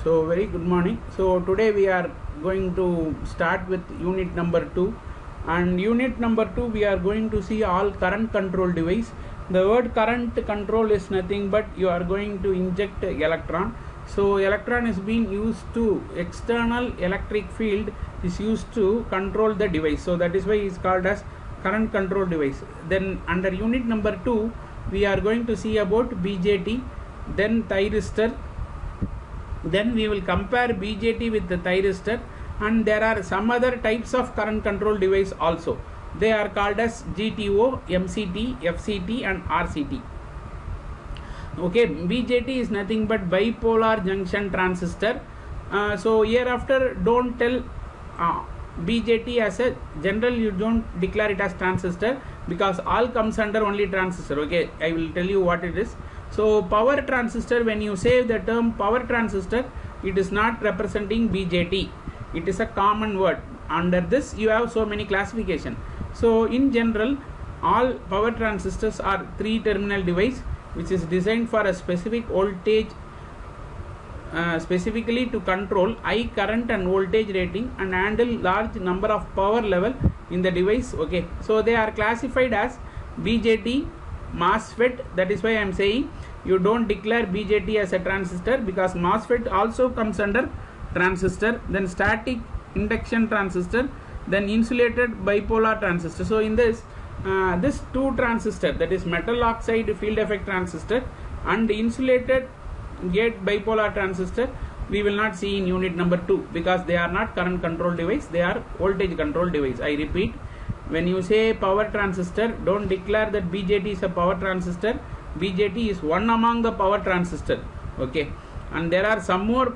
So very good morning. So today we are going to start with unit number 2, and unit number 2 we are going to see all current control device. The word current control is nothing but you are going to inject electron. So electron is being used to external electric field is used to control the device. So that is why it is called as current control device. Then under unit number 2 we are going to see about BJT, then thyristor. Then we will compare BJT with the thyristor, and there are some other types of current control device also. They are called as GTO, MCT, FCT and RCT. Okay, BJT is nothing but bipolar junction transistor. So hereafter don't tell BJT as a general, you don't declare it as transistor, because all comes under only transistor. Okay, I will tell you what it is. So power transistor, when you say the term power transistor, it is not representing BJT. It is a common word. Under this you have so many classification. So in general, all power transistors are 3-terminal device which is designed for a specific voltage, specifically to control high current and voltage rating and handle large number of power level in the device. Okay, so they are classified as BJT, MOSFET. That is why I am saying you don't declare BJT as a transistor, because MOSFET also comes under transistor. Then static induction transistor, then insulated bipolar transistor. So in this this two transistor, that is metal oxide field effect transistor and insulated gate bipolar transistor, we will not see in unit number 2, because they are not current control device, they are voltage control device. I repeat, when you say power transistor, don't declare that BJT is a power transistor. BJT is one among the power transistor. Okay, and there are some more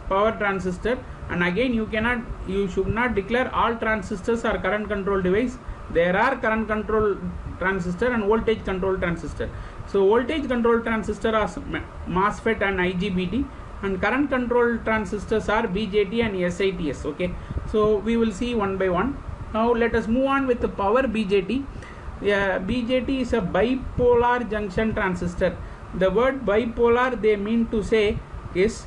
power transistor, and again you should not declare all transistors are current control device. There are current control transistor and voltage control transistor. So voltage control transistor are MOSFET and IGBT, and current control transistors are BJT and SITS. Okay, so we will see one by one. Now let us move on with the power BJT. BJT is a bipolar junction transistor. The word bipolar, they mean to say is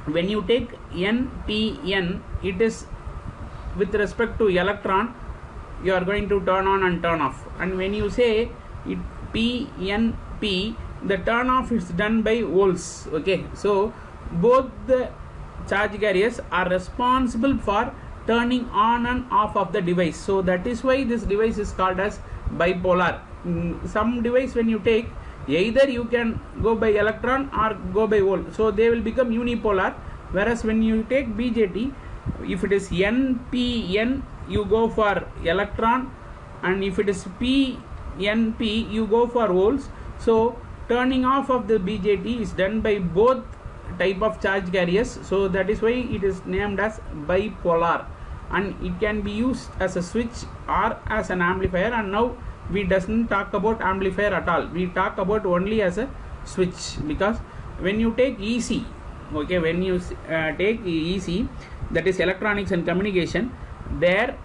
when you take NPN, it is with respect to electron, you are going to turn on and turn off. And when you say it PNP, the turn off is done by volts. Okay, so both the charge carriers are responsible for turning on and off of the device. So that is why this device is called as bipolar. Some device when you take, either you can go by electron or go by volt, so they will become unipolar. Whereas when you take BJT, if it is NPN, you go for electron, and if it is PNP, you go for volts. So turning off of the BJT is done by both type of charge carriers. So that is why it is named as bipolar, and it can be used as a switch or as an amplifier. And now we doesn't talk about amplifier at all, we talk about only as a switch, because when you take EC, okay, when you take EC, that is electronics and communication, there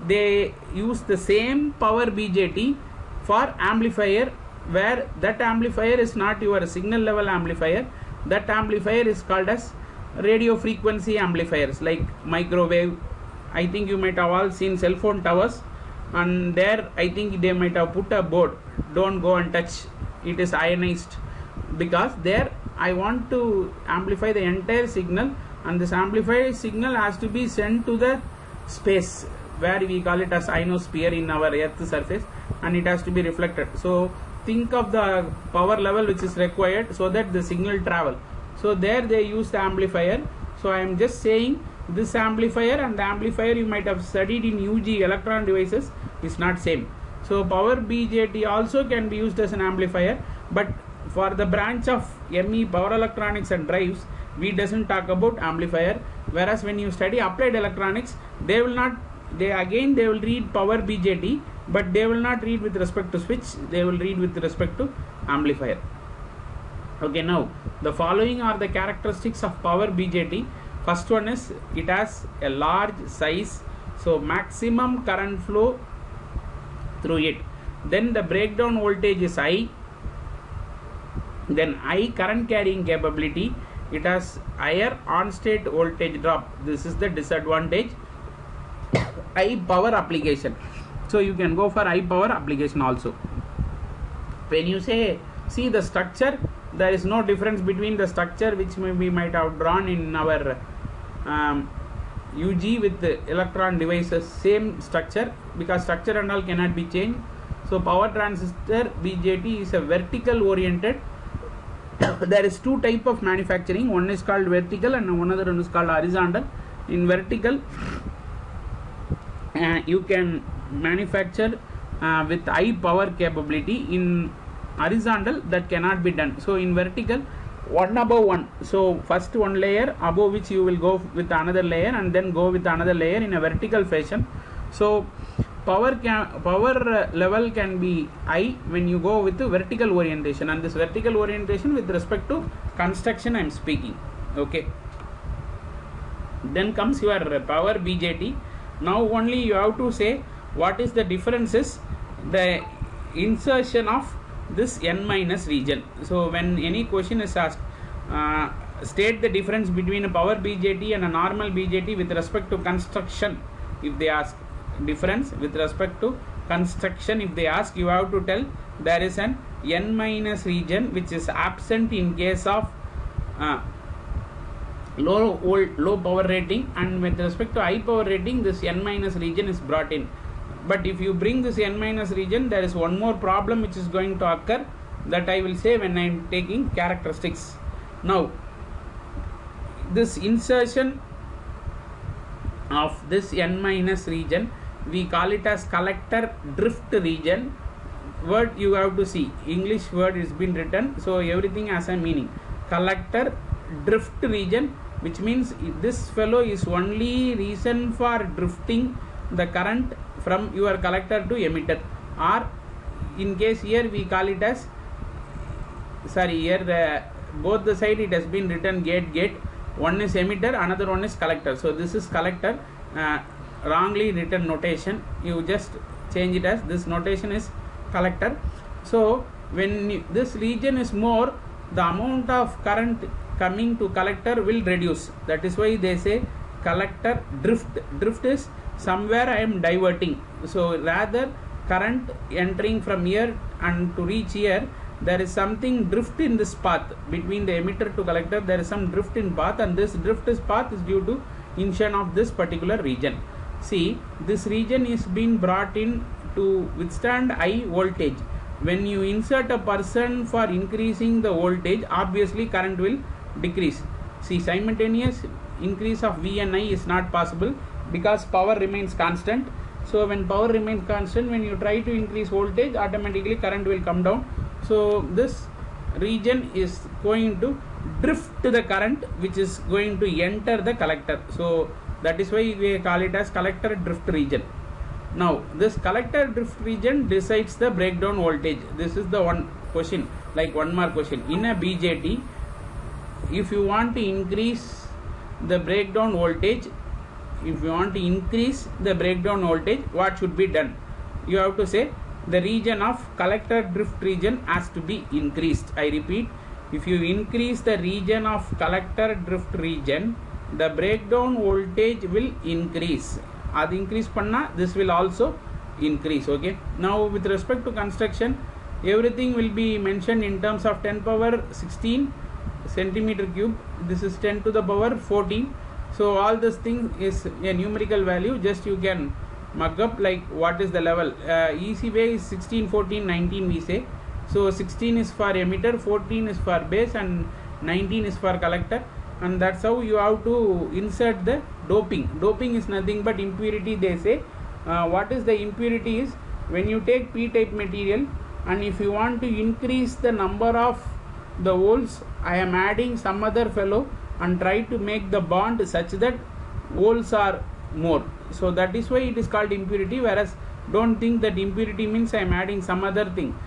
they use the same power BJT for amplifier, where that amplifier is not your signal level amplifier. That amplifier is called as radio frequency amplifiers, like microwave. I think you might have all seen cell phone towers, and there I think they might have put a board, don't go and touch, it is ionized, because there I want to amplify the entire signal, and this amplified signal has to be sent to the space, where we call it as ionosphere in our earth surface, and it has to be reflected. So think of the power level which is required so that the signal travel. So there they use the amplifier. So I am just saying this amplifier and the amplifier you might have studied in UG electron devices is not same. So power BJT also can be used as an amplifier, but for the branch of ME, power electronics and drives, we doesn't talk about amplifier. Whereas when you study applied electronics, they will not, they will read power BJT, but they will not read with respect to switch, they will read with respect to amplifier. Okay, now the following are the characteristics of power BJT. First one is it has a large size, so maximum current flow through it. Then the breakdown voltage is high, then high current carrying capability, it has higher on state voltage drop. This is the disadvantage. High power application, so you can go for high power application also. When you say, see the structure, there is no difference between the structure which we might have drawn in our UG with the electron devices, same structure, because structure and all cannot be changed. So power transistor BJT is a vertical oriented. There is two type of manufacturing, one is called vertical and another one is called horizontal. In vertical, you can manufacture with high power capability. In horizontal, that cannot be done. So in vertical, one above one, so first one layer above which you will go with another layer and then go with another layer in a vertical fashion. So power level can be high when you go with the vertical orientation, and this vertical orientation with respect to construction I am speaking. Okay, then comes your power BJT. Now only you have to say what is the differences, the insertion of this n minus region. So when any question is asked, state the difference between a power BJT and a normal BJT with respect to construction. If they ask difference with respect to construction, if they ask, you have to tell there is an n minus region which is absent in case of low power rating, and with respect to high power rating, this n minus region is brought in. But if you bring this n minus region, there is one more problem which is going to occur, that I will say when I am taking characteristics. Now this insertion of this n minus region, we call it as collector drift region. Word you have to see, English word is been written, so everything has a meaning. Collector drift region, which means this fellow is only reason for drifting the current from your collector to emitter, or in case here we call it as, sorry, here both the side it has been written gate, one is emitter, another one is collector. So this is collector, wrongly written notation, you just change it as this notation is collector. So when this region is more, the amount of current coming to collector will reduce. That is why they say collector drift. Drift is somewhere I am diverting. So rather current entering from here and to reach here, there is something drift in this path between the emitter to collector. There is some drift in path, and this drift is path is due to insertion of this particular region. See, this region is being brought in to withstand high voltage. When you insert a person for increasing the voltage, obviously current will decrease. See, simultaneous increase of V and I is not possible because power remains constant. So when power remains constant, when you try to increase voltage, automatically current will come down. So this region is going to drift to the current which is going to enter the collector. So that is why we call it as collector drift region. Now this collector drift region decides the breakdown voltage. This is the one question, like one more question. In a BJT, if you want to increase the breakdown voltage, what should be done? You have to say the region of collector drift region has to be increased. I repeat, if you increase the region of collector drift region, the breakdown voltage will increase. Ad increase panna, this will also increase. Okay, now with respect to construction, everything will be mentioned in terms of 10 power 16 centimeter cube. This is 10 to the power 14. So all this thing is a numerical value, just you can mug up like what is the level. Easy way is 16, 14, 19 we say. So 16 is for emitter, 14 is for base, and 19 is for collector, and that's how you have to insert the doping. Doping is nothing but impurity, they say. What is the impurity is, when you take p-type material and if you want to increase the number of the holes, I am adding some other fellow and try to make the bond such that holes are more. So that is why it is called impurity. Whereas don't think that impurity means I am adding some other thing.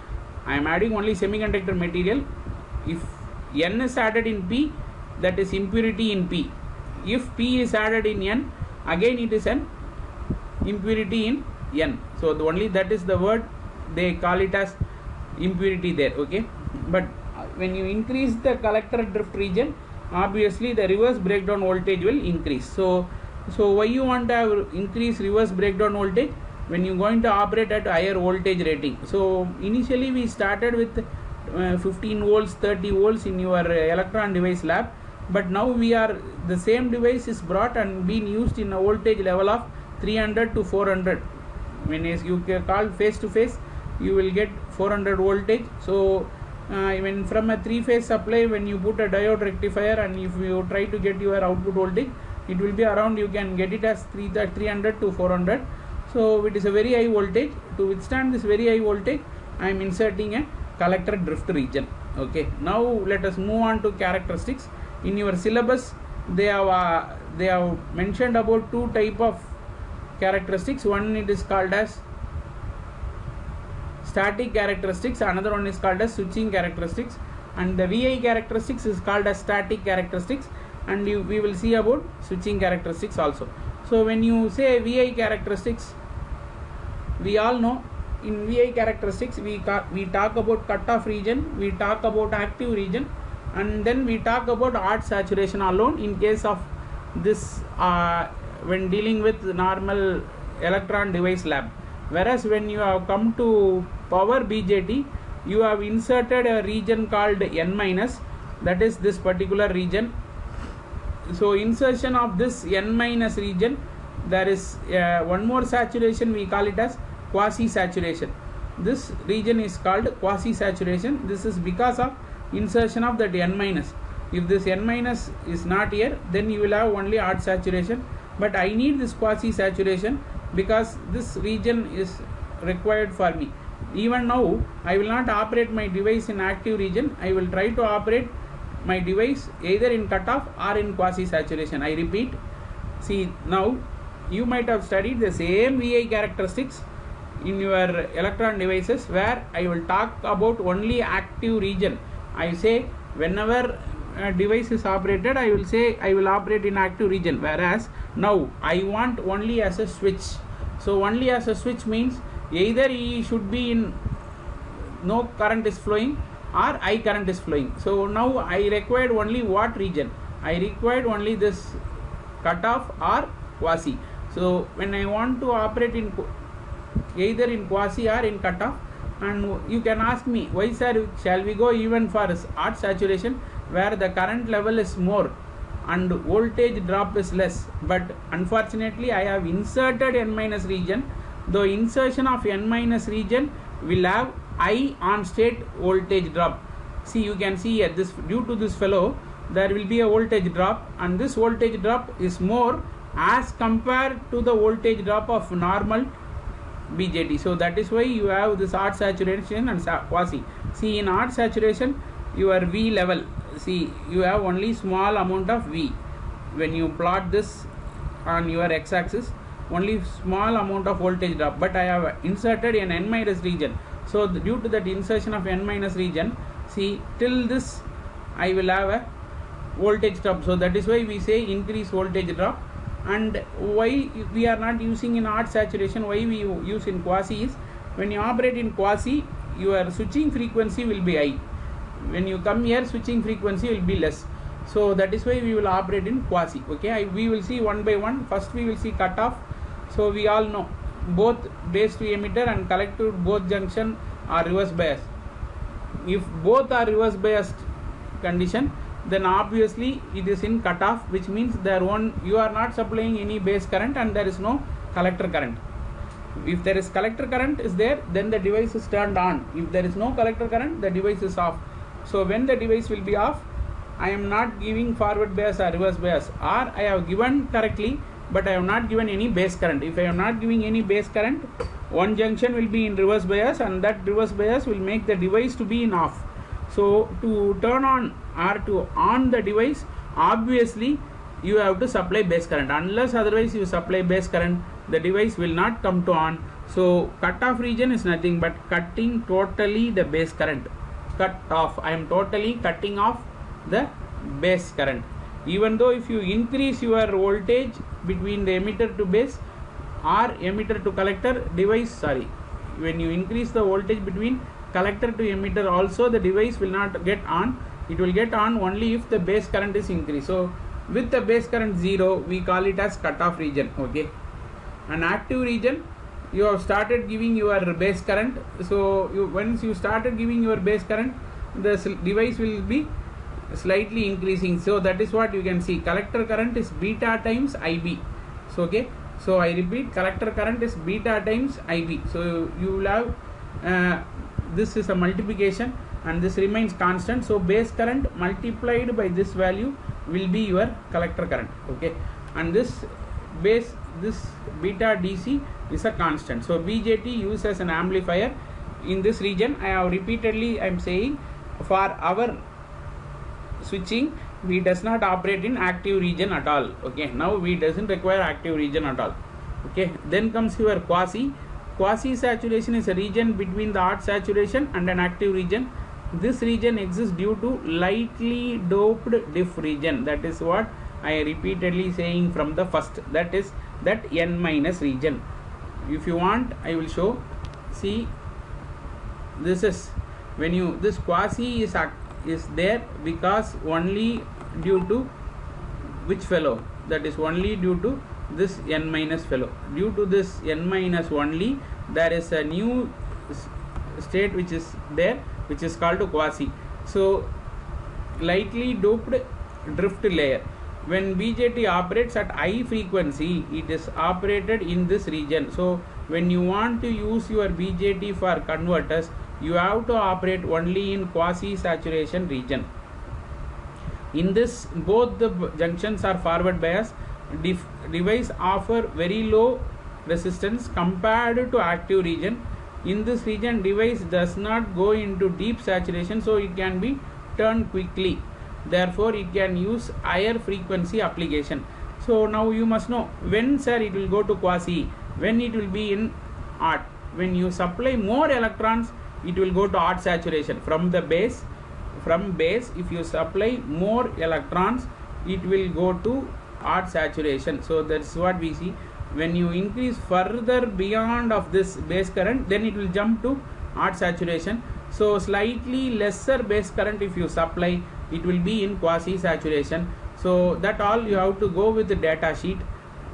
I am adding only semiconductor material. If N is added in P, that is impurity in P. If P is added in N, again it is an impurity in N. So only that is the word, they call it as impurity there. Okay, but when you increase the collector drift region, obviously the reverse breakdown voltage will increase. So why you want to have increase reverse breakdown voltage? When you going to operate at higher voltage rating. So initially we started with 15 volts, 30 volts in your electron device lab, but now the same device is brought and being used in a voltage level of 300 to 400. When you call face to face, you will get 400 voltage. So even from a 3-phase supply, when you put a diode rectifier and if you try to get your output voltage, it will be around, you can get it as 300 to 400. So it is a very high voltage. To withstand this very high voltage, I am inserting a collector drift region. Okay, now let us move on to characteristics. In your syllabus, they have mentioned about two type of characteristics. One, it is called as static characteristics, another one is called as switching characteristics, and the VI characteristics is called as static characteristics, and we will see about switching characteristics also. So when you say VI characteristics, we all know in VI characteristics we talk about cutoff region, we talk about active region, and then we talk about odd saturation alone in case of this when dealing with normal electron device lab. Whereas when you have come to power BJT, you have inserted a region called N-, that is this particular region. So insertion of this N- region, there is one more saturation, we call it as quasi saturation. This region is called quasi saturation. This is because of insertion of that N-. If this N- is not here, then you will have only odd saturation, but I need this quasi saturation because this region is required for me. Even now I will not operate my device in active region, I will try to operate my device either in cutoff or in quasi saturation. I repeat, see, now you might have studied the same VI characteristics in your electron devices, where I will talk about only active region. I say whenever a device is operated, I will say I will operate in active region, whereas now I want only as a switch. So only as a switch means either he should be in no current is flowing or high current is flowing. So now I required only what region? I required only this cutoff or quasi. So when I want to operate in either in quasi or in cutoff, and you can ask me, why sir, shall we go even for odd saturation where the current level is more and voltage drop is less? But unfortunately I have inserted N- region. The insertion of N- region will have high on state voltage drop. See, you can see here, this due to this fellow there will be a voltage drop, and this voltage drop is more as compared to the voltage drop of normal BJT. So that is why you have this odd saturation and quasi. See, in odd saturation your V level, see, you have only small amount of V. When you plot this on your x-axis, only small amount of voltage drop, but I have inserted an N- region. So due to that insertion of N- region, see, till this I will have a voltage drop. So that is why we say increase voltage drop. And why we are not using in odd saturation, why we use in quasi is, when you operate in quasi, your switching frequency will be high. When you come here, switching frequency will be less. So that is why we will operate in quasi. Okay, we will see one by one. First we will see cutoff. So we all know both base to emitter and collector, both junction are reverse biased. If both are reverse biased condition, then obviously it is in cutoff, which means you are not supplying any base current and there is no collector current. If there is collector current is there, then the device is turned on. If there is no collector current, the device is off. So when the device will be off, I am not giving forward bias or reverse bias, or I have given correctly but I have not given any base current. If I am not giving any base current, one junction will be in reverse bias, and that reverse bias will make the device to be in off. So to turn on or to on the device, obviously you have to supply base current. Unless otherwise you supply base current, the device will not come to on. So cutoff region is nothing but cutting totally the base current. Cut off, I am totally cutting off the base current. Even though if you increase your voltage between the emitter to base or emitter to collector, when you increase the voltage between collector to emitter also, the device will not get on. it will get on only if the base current is increased. So with the base current 0, we call it as cutoff region. Okay, an active region, you have started giving your base current. So once you started giving your base current, the device will be slightly increasing. So that is what you can see. Collector current is beta times IB. So okay, so I repeat, collector current is beta times IB. So you will have this is a multiplication and this remains constant. So base current multiplied by this value will be your collector current. Okay, and this beta DC is a constant. So BJT used as an amplifier in this region. I am saying, for our switching, we does not operate in active region at all. Okay, now we doesn't require active region at all. Okay, then comes your quasi saturation is a region between the odd saturation and an active region. This region exists due to lightly doped diff region. That is what I repeatedly saying from the first, that is that N minus region. If you want, I will show. See, this is when you, this quasi is there because only due to which fellow, that is only due to this N minus fellow. Due to this N minus only, there is a new state which is there, which is called quasi. So lightly doped drift layer. When BJT operates at high frequency, it is operated in this region. So when you want to use your BJT for converters, you have to operate only in quasi saturation region. In this, both the junctions are forward bias. Device offer very low resistance compared to active region. In this region, device does not go into deep saturation, so it can be turned quickly. Therefore, it can use higher frequency application. So now you must know when, sir, it will go to quasi, when it will be in odd. When you supply more electrons, it will go to odd saturation. From base, if you supply more electrons, it will go to odd saturation. So that's what we see. When you increase further beyond of this base current, then it will jump to odd saturation. So slightly lesser base current if you supply, it will be in quasi saturation. So that all you have to go with the data sheet.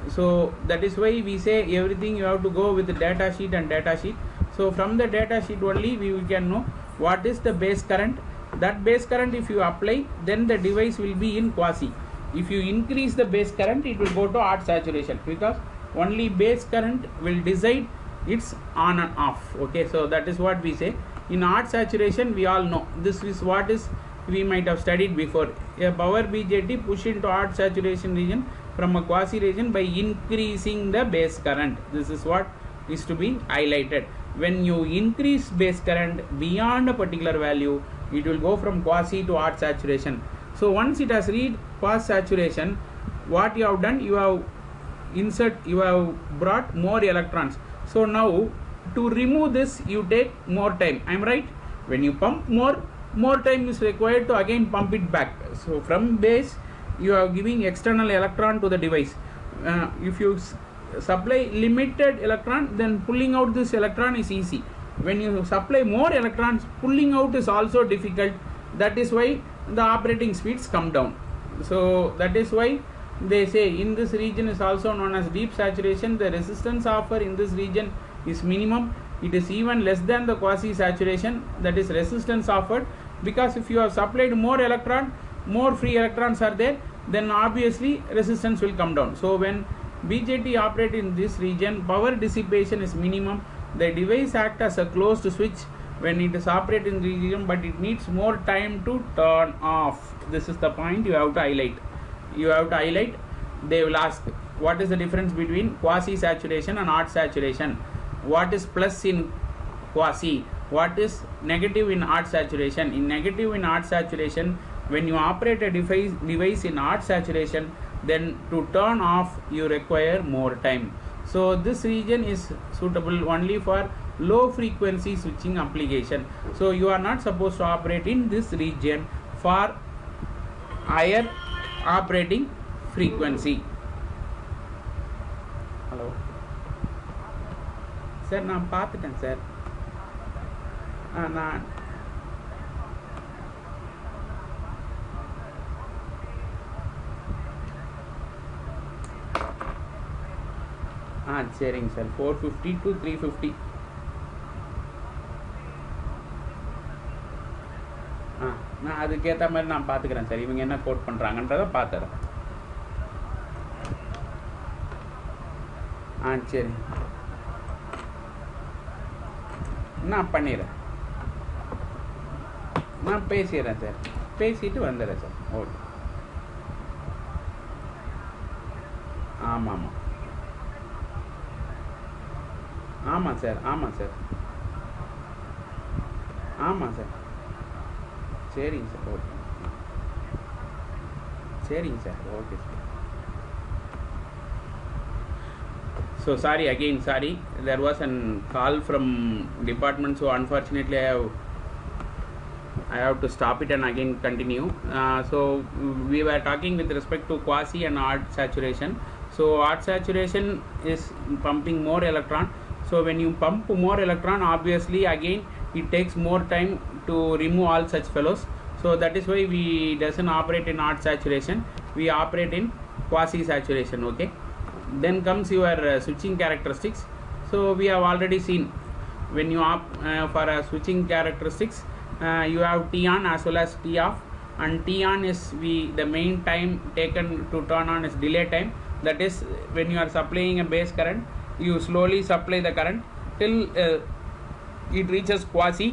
So that is why we say everything you have to go with the data sheet and data sheet. So from the data sheet only we can know what is the base current. That base current if you apply, then the device will be in quasi. If you increase the base current, it will go to odd saturation, because only base current will decide its on and off. Okay, so that is what we say. In odd saturation, we all know this is what is we might have studied before. A power BJT push into odd saturation region from a quasi region by increasing the base current. This is what is to be highlighted. When you increase base current beyond a particular value, it will go from quasi to odd saturation. So once it has reached quasi saturation, what you have done, you have brought more electrons. So now to remove this, you take more time. I am right? When you pump more time is required to again pump it back. So from base, you are giving external electron to the device. If you supply limited electron, then pulling out this electron is easy. When you supply more electrons, pulling out is also difficult. That is why the operating speeds come down. So that is why they say in this region is also known as deep saturation. The resistance offer in this region is minimum. It is even less than the quasi saturation, that is resistance offered, because if you have supplied more electron, more free electrons are there, then obviously resistance will come down. So when BJT operate in this region, power dissipation is minimum. The device act as a closed switch when it is operated in the region, but it needs more time to turn off. This is the point you have to highlight. They will ask, what is the difference between quasi saturation and odd saturation? What is plus in quasi? What is negative in odd saturation? In negative in odd saturation, when you operate a device in odd saturation, then to turn off you require more time. So this region is suitable only for low frequency switching application. So you are not supposed to operate in this region for higher operating frequency. Hello sir, நான் பார்த்துட்டேன் sir. நான் சரிங்க sir 450 to 350 நான் அதுக்கேற்ற மாதிரி நான் பார்த்துக்கிறேன் sir. இவங்க என்ன கோட் பண்ணுறாங்கன்றதை பார்த்துறேன். சரி நான் பண்ணிடுறேன். நான் பேசிடுறேன் சார். பேசிட்டு வந்துடுறேன் சார். ஓகே. ஆமாம் ஆமாம் சார். ஆமாம் சார். ஆமாம் சார். சரிங்க சார். ஓகே. சரிங்க sir. Okay sir. So sorry again, sorry. There was a call from department, so unfortunately I have to stop it and again continue. So we were talking with respect to quasi and odd saturation. So odd saturation is pumping more electron. So when you pump more electron, obviously again it takes more time to remove all such fellows. So that is why we doesn't operate in odd saturation. We operate in quasi saturation. Okay. Then comes your switching characteristics. So we have already seen when you for switching characteristics, you have T on as well as T off, and T on is the main time taken to turn on is delay time. That is when you are supplying a base current, you slowly supply the current till it reaches quasi.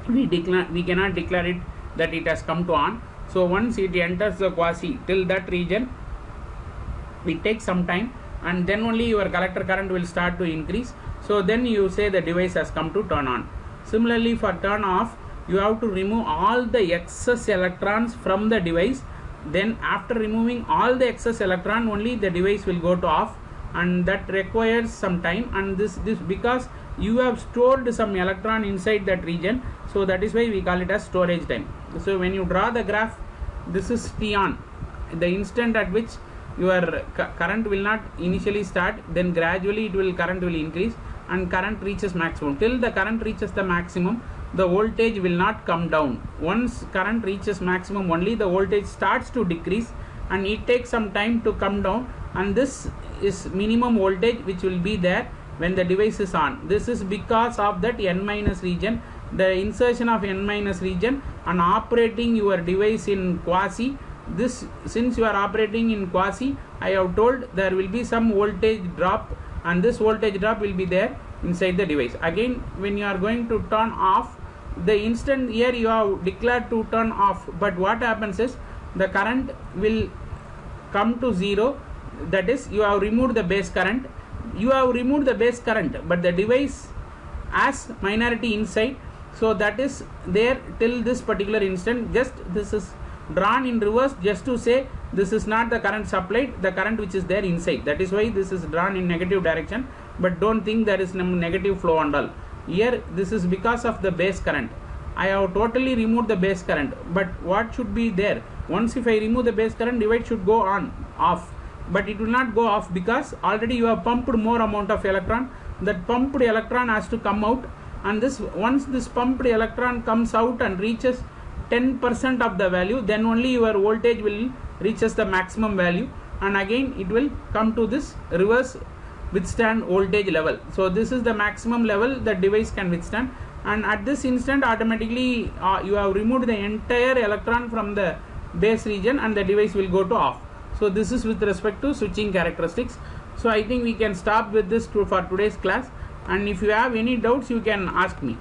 We cannot declare it that it has come to on. So once it enters the quasi, till that region it takes some time, and then only your collector current will start to increase. So then you say the device has come to turn on. Similarly for turn off, you have to remove all the excess electrons from the device. Then after removing all the excess electron, only the device will go to off, and that requires some time. And this because you have stored some electron inside that region, so that is why we call it as storage time. So when you draw the graph, this is T on, the instant at which your current will not initially start, then gradually current will increase and current reaches maximum. Till the current reaches the maximum, the voltage will not come down. Once current reaches maximum, only the voltage starts to decrease, and it takes some time to come down, and this is minimum voltage which will be there when the device is on. This is because of that n minus region, the insertion of n minus region, and operating your device in quasi. This, since you are operating in quasi, I have told there will be some voltage drop, and this voltage drop will be there inside the device. Again, when you are going to turn off, the instant here you have declared to turn off, but what happens is the current will come to zero. That is, you have removed the base current. You have removed the base current, but the device has minority inside, so that is there till this particular instant. Just this is drawn in reverse just to say this is not the current supplied, the current which is there inside. That is why this is drawn in negative direction, but don't think there is no negative flow and all. Here this is because of the base current. I have totally removed the base current, but what should be there? Once if I remove the base current, device should go on off, but it will not go off because already you have pumped more amount of electron. That pumped electron has to come out, and this once this pumped electron comes out and reaches 10% of the value, then only your voltage will reaches the maximum value, and again it will come to this reverse withstand voltage level. So this is the maximum level that device can withstand, and at this instant automatically you have removed the entire electron from the base region, and the device will go to off. So this is with respect to switching characteristics. So I think we can stop with this for today's class, and if you have any doubts you can ask me.